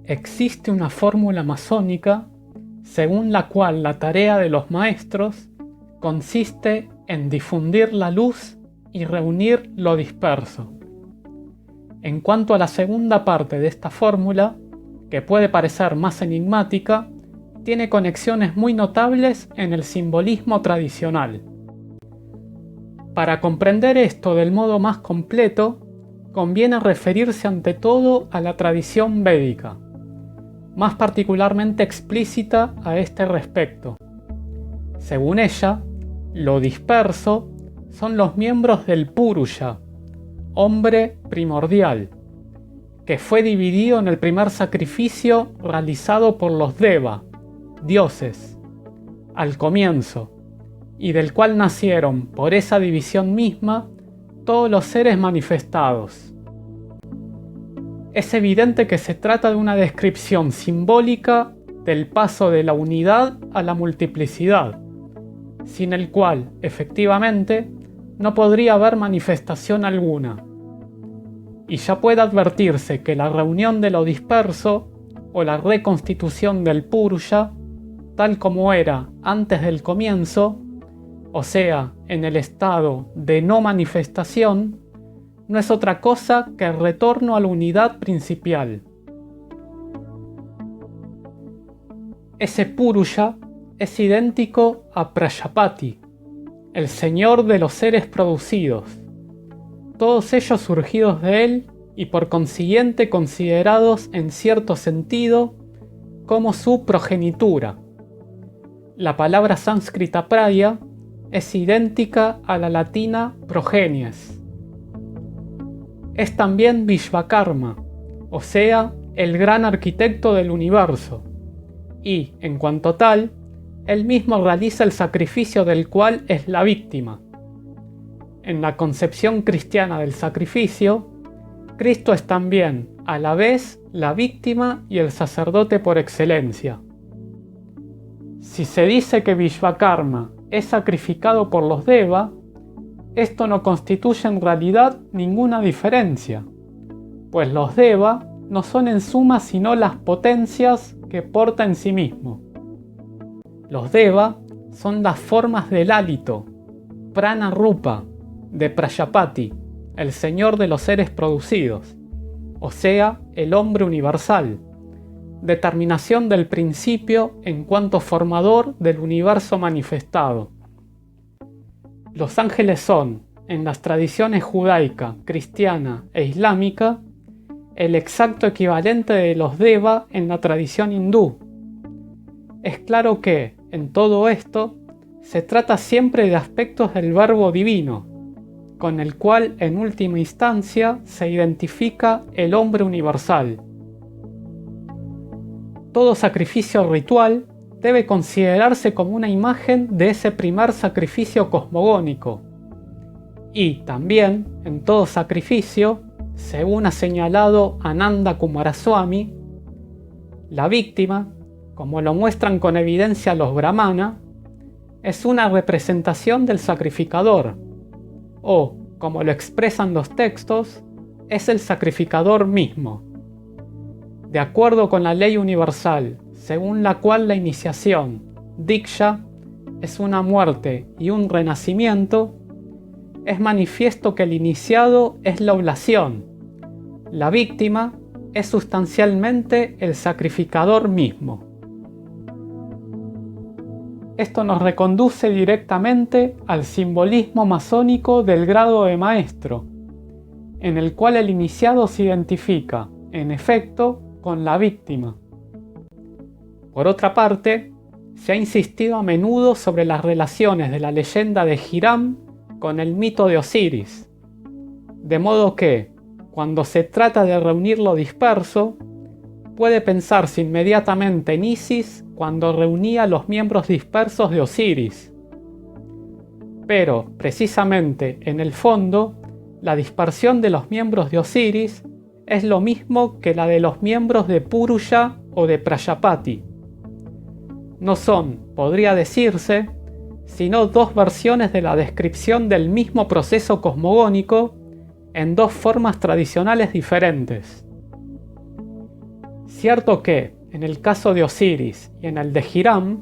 existe una fórmula masónica según la cual la tarea de los maestros consiste en difundir la luz y reunir lo disperso. En cuanto a la segunda parte de esta fórmula, que puede parecer más enigmática, tiene conexiones muy notables en el simbolismo tradicional. Para comprender esto del modo más completo, conviene referirse ante todo a la tradición védica, más particularmente explícita a este respecto. Según ella, lo disperso son los miembros del Purusha, hombre primordial, que fue dividido en el primer sacrificio realizado por los Deva, dioses, al comienzo, y del cual nacieron por esa división misma todos los seres manifestados. Es evidente que se trata de una descripción simbólica del paso de la unidad a la multiplicidad, sin el cual, efectivamente, no podría haber manifestación alguna. Y ya puede advertirse que la reunión de lo disperso, o la reconstitución del Purusha, tal como era antes del comienzo, o sea, en el estado de no manifestación, no es otra cosa que el retorno a la unidad principal. Ese Purusha es idéntico a Prajapati, el señor de los seres producidos, todos ellos surgidos de él y por consiguiente considerados en cierto sentido como su progenitura. La palabra sánscrita praya es idéntica a la latina progenies. Es también Vishvakarma, o sea, el gran arquitecto del universo, y, en cuanto tal, él mismo realiza el sacrificio del cual es la víctima. En la concepción cristiana del sacrificio, Cristo es también, a la vez, la víctima y el sacerdote por excelencia. Si se dice que Vishvakarma es sacrificado por los Deva, esto no constituye en realidad ninguna diferencia, pues los Deva no son en suma sino las potencias que porta en sí mismo. Los Deva son las formas del hálito, Prana Rupa, de Prajapati, el señor de los seres producidos, o sea, el hombre universal, determinación del principio en cuanto formador del universo manifestado. Los ángeles son, en las tradiciones judaica, cristiana e islámica, el exacto equivalente de los Deva en la tradición hindú. Es claro que, en todo esto, se trata siempre de aspectos del verbo divino, con el cual en última instancia se identifica el hombre universal. Todo sacrificio ritual debe considerarse como una imagen de ese primer sacrificio cosmogónico. Y también, en todo sacrificio, según ha señalado Ananda Kumaraswamy, la víctima, como lo muestran con evidencia los brahmana, es una representación del sacrificador, o, como lo expresan los textos, es el sacrificador mismo. De acuerdo con la ley universal, según la cual la iniciación, Diksha, es una muerte y un renacimiento, es manifiesto que el iniciado es la oblación, la víctima es sustancialmente el sacrificador mismo. Esto nos reconduce directamente al simbolismo masónico del grado de maestro, en el cual el iniciado se identifica, en efecto, con la víctima. Por otra parte, se ha insistido a menudo sobre las relaciones de la leyenda de Hiram con el mito de Osiris, de modo que, cuando se trata de reunir lo disperso, puede pensarse inmediatamente en Isis cuando reunía los miembros dispersos de Osiris. Pero, precisamente, en el fondo, la dispersión de los miembros de Osiris es lo mismo que la de los miembros de Purusha o de Prajapati. No son, podría decirse, sino dos versiones de la descripción del mismo proceso cosmogónico en dos formas tradicionales diferentes. Cierto que, en el caso de Osiris y en el de Hiram,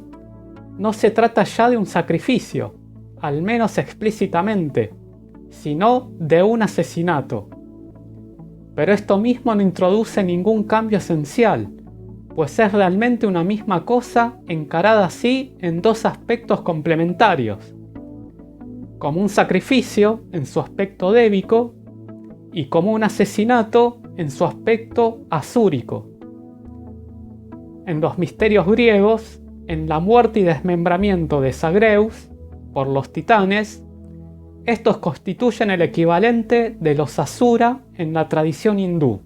no se trata ya de un sacrificio, al menos explícitamente, sino de un asesinato. Pero esto mismo no introduce ningún cambio esencial, pues es realmente una misma cosa encarada así en dos aspectos complementarios, como un sacrificio en su aspecto débico y como un asesinato en su aspecto asúrico. En los misterios griegos, en la muerte y desmembramiento de Zagreus por los titanes, estos constituyen el equivalente de los asura en la tradición hindú.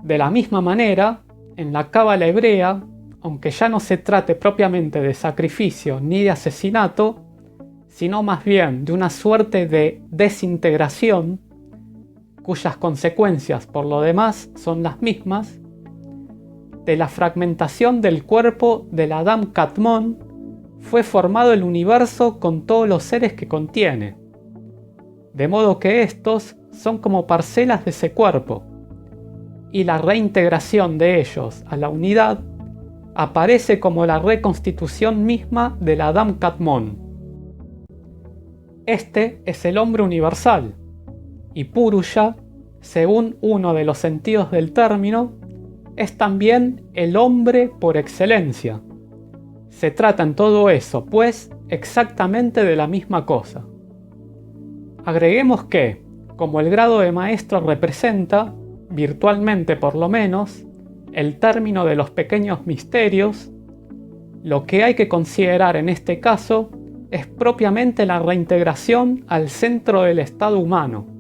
De la misma manera, en la cábala hebrea, aunque ya no se trate propiamente de sacrificio ni de asesinato, sino más bien de una suerte de desintegración, cuyas consecuencias por lo demás son las mismas, de la fragmentación del cuerpo del Adam Katmon fue formado el universo con todos los seres que contiene, de modo que estos son como parcelas de ese cuerpo, y la reintegración de ellos a la unidad aparece como la reconstitución misma del Adam Katmon. Este es el hombre universal, y Purusha, según uno de los sentidos del término, es también el hombre por excelencia. Se trata en todo eso, pues, exactamente de la misma cosa. Agreguemos que, como el grado de maestro representa, virtualmente por lo menos, el término de los pequeños misterios, lo que hay que considerar en este caso es propiamente la reintegración al centro del estado humano.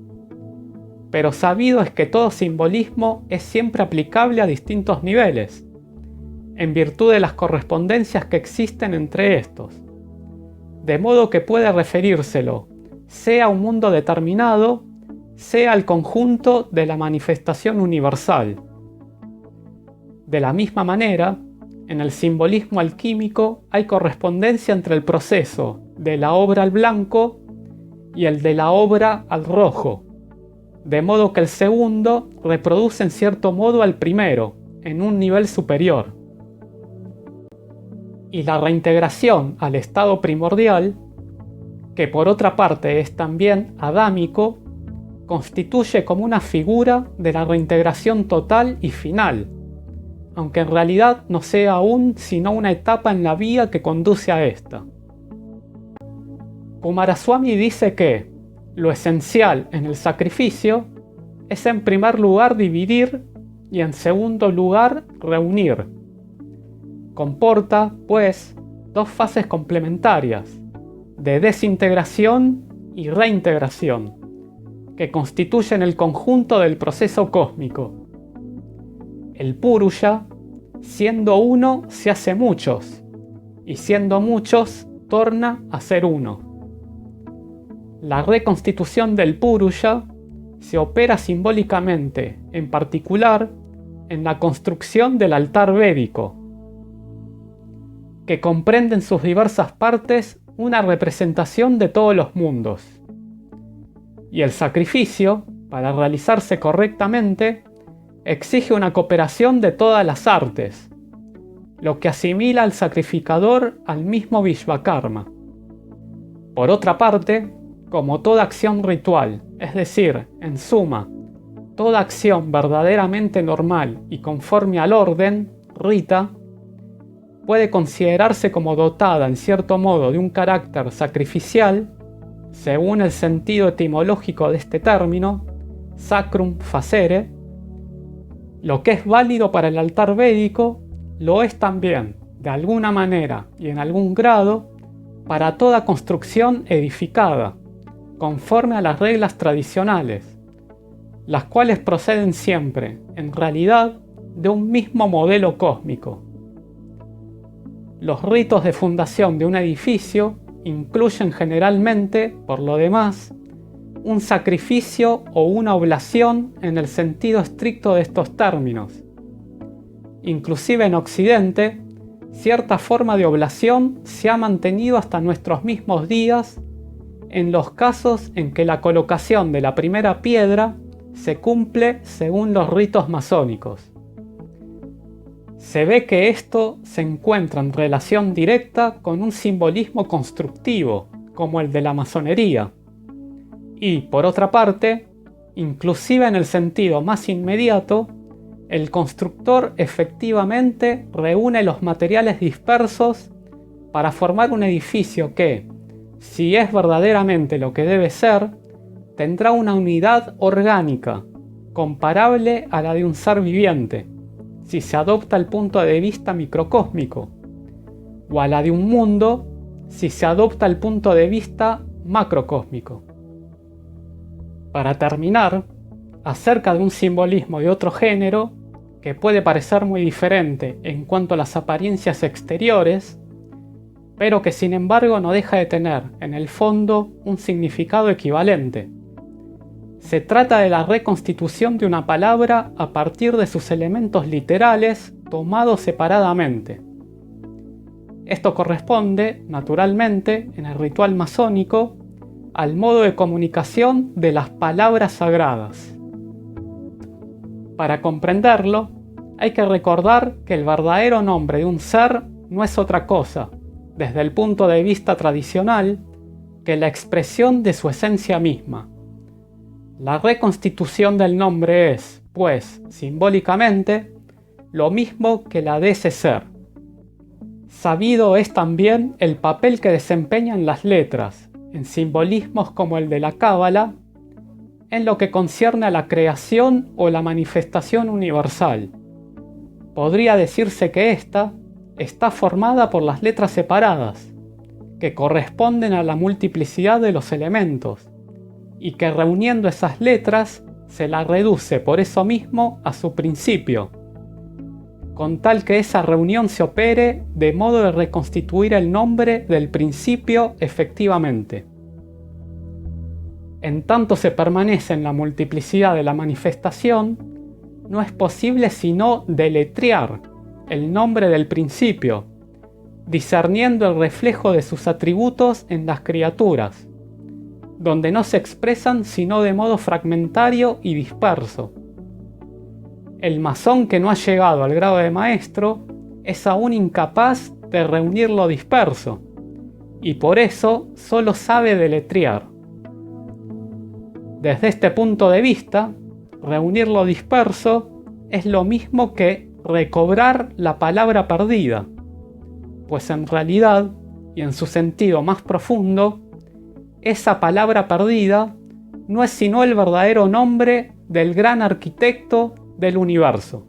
Pero sabido es que todo simbolismo es siempre aplicable a distintos niveles, en virtud de las correspondencias que existen entre estos, de modo que puede referírselo sea a un mundo determinado, sea al conjunto de la manifestación universal. De la misma manera, en el simbolismo alquímico hay correspondencia entre el proceso de la obra al blanco y el de la obra al rojo, de modo que el segundo reproduce en cierto modo al primero, en un nivel superior. Y la reintegración al estado primordial, que por otra parte es también adámico, constituye como una figura de la reintegración total y final, aunque en realidad no sea aún sino una etapa en la vía que conduce a esta. Coomaraswamy dice que lo esencial en el sacrificio es en primer lugar dividir y en segundo lugar reunir. Comporta, pues, dos fases complementarias, de desintegración y reintegración, que constituyen el conjunto del proceso cósmico. El Purusha, siendo uno, se hace muchos, y siendo muchos, torna a ser uno. La reconstitución del Purusha se opera simbólicamente, en particular, en la construcción del altar védico, que comprende en sus diversas partes una representación de todos los mundos. Y el sacrificio, para realizarse correctamente, exige una cooperación de todas las artes, lo que asimila al sacrificador al mismo Vishvakarma. Por otra parte, como toda acción ritual, es decir, en suma, toda acción verdaderamente normal y conforme al orden, rita, puede considerarse como dotada en cierto modo de un carácter sacrificial, según el sentido etimológico de este término, sacrum facere. Lo que es válido para el altar védico, lo es también, de alguna manera y en algún grado, para toda construcción edificada, conforme a las reglas tradicionales, las cuales proceden siempre, en realidad, de un mismo modelo cósmico. Los ritos de fundación de un edificio incluyen generalmente, por lo demás, un sacrificio o una oblación en el sentido estricto de estos términos. Inclusive en Occidente, cierta forma de oblación se ha mantenido hasta nuestros mismos días en los casos en que la colocación de la primera piedra se cumple según los ritos masónicos. se ve que esto se encuentra en relación directa con un simbolismo constructivo, como el de la masonería. Y, por otra parte, inclusive en el sentido más inmediato, el constructor efectivamente reúne los materiales dispersos para formar un edificio que, si es verdaderamente lo que debe ser, tendrá una unidad orgánica, comparable a la de un ser viviente, si se adopta el punto de vista microcósmico, o a la de un mundo, si se adopta el punto de vista macrocósmico. Para terminar, acerca de un simbolismo de otro género, que puede parecer muy diferente en cuanto a las apariencias exteriores, pero que sin embargo no deja de tener en el fondo un significado equivalente. Se trata de la reconstitución de una palabra a partir de sus elementos literales tomados separadamente. Esto corresponde, naturalmente, en el ritual masónico, al modo de comunicación de las palabras sagradas. Para comprenderlo, hay que recordar que el verdadero nombre de un ser no es otra cosa, desde el punto de vista tradicional, que la expresión de su esencia misma. La reconstitución del nombre es, pues, simbólicamente, lo mismo que la de ese ser. Sabido es también el papel que desempeñan las letras, en simbolismos como el de la Cábala, en lo que concierne a la creación o la manifestación universal. Podría decirse que ésta está formada por las letras separadas, que corresponden a la multiplicidad de los elementos, y que reuniendo esas letras se la reduce por eso mismo a su principio, con tal que esa reunión se opere de modo de reconstituir el nombre del principio efectivamente. En tanto se permanece en la multiplicidad de la manifestación, no es posible sino deletrear el nombre del principio, discerniendo el reflejo de sus atributos en las criaturas, donde no se expresan sino de modo fragmentario y disperso. El masón que no ha llegado al grado de maestro es aún incapaz de reunir lo disperso, y por eso solo sabe deletrear. Desde este punto de vista, reunir lo disperso es lo mismo que recobrar la palabra perdida, pues en realidad, y en su sentido más profundo, esa palabra perdida no es sino el verdadero nombre del gran arquitecto del universo.